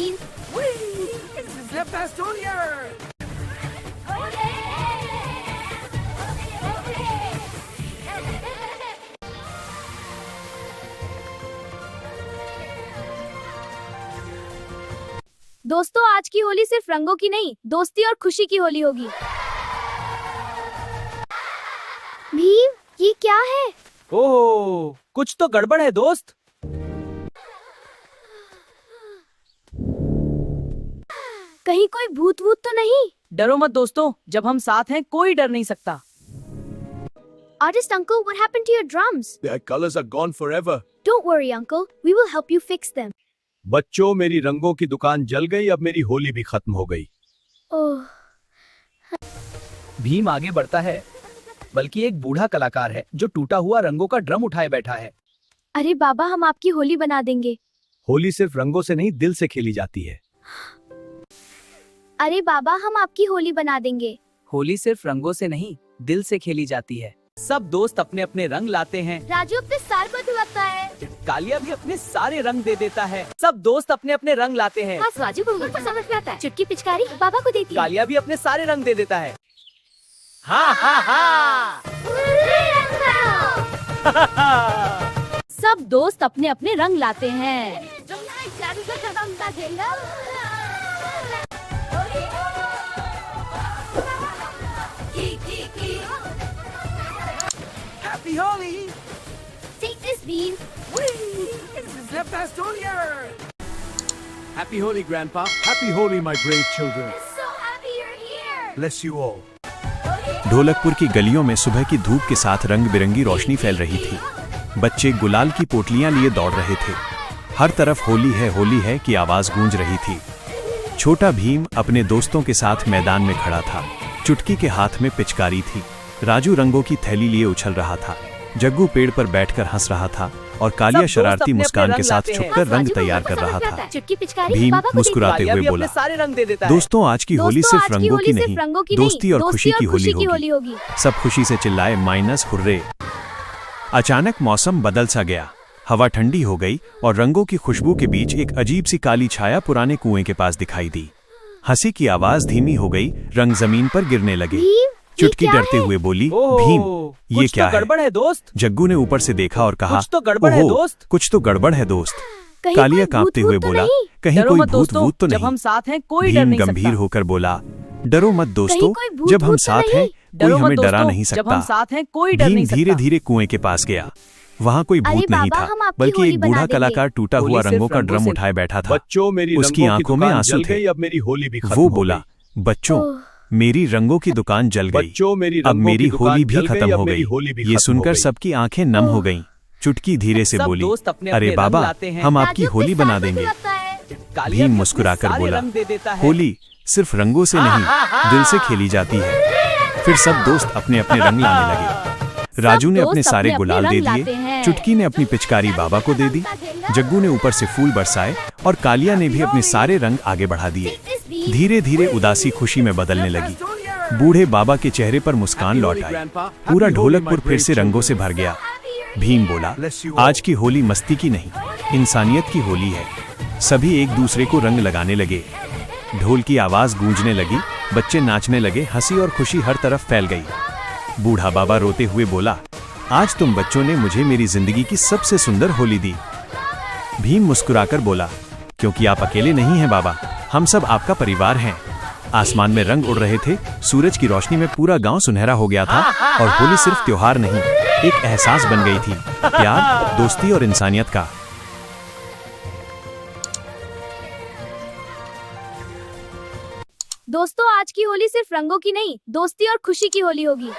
bean. Whee! Slip past Junior! दोस्तों, आज की होली सिर्फ रंगों की नहीं, दोस्ती और खुशी की होली होगी। भीम, ये क्या है? ओह, कुछ तो गड़बड़ है दोस्त। कहीं कोई भूत वूत तो नहीं? डरो मत दोस्तों, जब हम साथ हैं कोई डर नहीं सकता। Artist uncle, what happened to your drums? Their colors are gone forever. Don't worry uncle, we will help you fix them. बच्चों, मेरी रंगों की दुकान जल गई, अब मेरी होली भी खत्म हो गई। ओह, भीम आगे बढ़ता है, बल्कि एक बूढ़ा कलाकार है जो टूटा हुआ रंगों का ड्रम उठाए बैठा है। अरे बाबा, हम आपकी होली बना देंगे। होली सिर्फ रंगों से नहीं, दिल से खेली जाती है। अरे बाबा, हम आपकी होली बना देंगे। होली सिर्फ रंगों से नहीं, दिल से खेली जाती है। सब दोस्त अपने अपने रंग लाते हैं। राजू अपने सर पर धुलकता है। कालिया भी अपने सारे रंग दे देता है। सब दोस्त अपने अपने रंग लाते हैं। बस राजू को ऊपर समझ में आता है। चुटकी पिचकारी बाबा को देती है। कालिया भी अपने सारे रंग दे देता है। हाँ हाँ हाँ। सब दोस्त अपने अपने रंग लाते हैं। Happy Holi! Take this bean. Whee! Slip past Junior! Happy Holi, Grandpa. Happy Holi, my brave children. So happy you're here. Bless you all. Dholakpur की गलियों में सुबह की धूप के साथ रंग बिरंगी रोशनी फैल रही थी। बच्चे गुलाल की पोटलियां लिए दौड़ रहे थे। हर तरफ होली है की आवाज गूंज रही थी। छोटा भीम अपने दोस्तों के साथ मैदान में खड़ा था। चुटकी के हाथ में पिचकारी थी। राजू रंगों की थैली लिए उछल रहा था। जग्गू पेड़ पर बैठकर हंस रहा था और कालिया शरारती मुस्कान के साथ छुपकर रंग तैयार कर रहा था। भीम मुस्कुराते हुए बोला, सारे रंग दे देता है। दोस्तों, आज की होली सिर्फ रंगों की नहीं, दोस्ती और खुशी की होली होगी। सब खुशी से चिल्लाए माइनस हुर्रे। अचानक मौसम बदल सा गया। हवा ठंडी हो गई और रंगों की खुशबू के बीच एक अजीब सी काली छाया पुराने कुएं के पास दिखाई दी। हंसी की आवाज धीमी हो गई, रंग जमीन पर गिरने लगे। चुटकी डरते हुए बोली, भीम, ये क्या है? गड़बड़ है दोस्त। जग्गू ने ऊपर से देखा और कहा, कुछ तो गड़बड़ है दोस्त। कुछ तो गड़बड़ है दोस्त। कालिया कांपते हुए बोला, कहीं कोई भूत वूत तो नहीं? जब हम साथ हैं कोई डर भीम नहीं सकता। गंभीर होकर बोला, डरो मत दोस्तों, जब हम साथ हैं कोई हमें डरा नहीं जब हम सकता। साथ हैं कोई डर नहीं भीम सकता। धीरे धीरे कुएं के पास गया। वहाँ कोई अरे भूत नहीं बाबा, था, हम आपकी बल्कि होली एक बना बूढ़ा देंगे। कलाकार टूटा होली हुआ सिर्फ रंगों का रंगों ड्रम से उठाए बैठा था। बच्चों, मेरी उसकी रंगों की आंखों में दुकान आंसू जल थे। गई, अब मेरी होली भी खत्म वो हो बोला, गई। बच्चों, मेरी रंगों की दुकान जल गई, बच्चों, मेरी अब रंगों मेरी की दुकान होली भी जल खत्म गई, हो अब मेरी गई। होली भी ये खत्म हो सुनकर गई। सबकी आंखें नम हो गईं। चुटकी धीरे से सब बोली, दोस्त अपने अरे अपने बाबा, रंग लाते हैं। हम आपकी राजू होली अपने बना सर पर देंगे। धुलकता है। कालिया भीम भी मुस्कुराकर अपने सारे बोला, रंग दे देता है। होली सिर्फ रंगों से नहीं, दिल से खेली जाती है। फिर सब दोस्त अपने अपने रंग लाने लगे। राजू ने अपने सारे गुलाल दे दिए, चुटकी ने अपनी पिचकारी बाबा को दे दी, जग्गू ने ऊपर से फूल बरसाए और कालिया ने भी अपने सारे रंग आगे बढ़ा दिए। धीरे धीरे उदासी खुशी में बदलने लगी। बूढ़े बाबा के चेहरे पर मुस्कान लौट आई। पूरा ढोलकपुर फिर से रंगों से भर गया। भीम बोला, आज की होली मस्ती की नहीं, इंसानियत की होली है। सभी एक दूसरे को रंग लगाने लगे। ढोल की आवाज गूंजने लगी, बच्चे नाचने लगे, हंसी और खुशी हर तरफ फैल गई। बूढ़ा बाबा रोते हुए बोला, आज तुम बच्चों ने मुझे मेरी जिंदगी की सबसे सुंदर होली दी। भीम मुस्कुराकर बोला, क्योंकि आप अकेले नहीं हैं बाबा, हम सब आपका परिवार हैं। आसमान में रंग उड़ रहे थे, सूरज की रोशनी में पूरा गांव सुनहरा हो गया था और होली सिर्फ त्योहार नहीं, एक एहसास बन गई थी, प्यार, दोस्ती और इंसानियत का। दोस्तों, आज की होली सिर्फ रंगों की नहीं, दोस्ती और खुशी की होली होगी।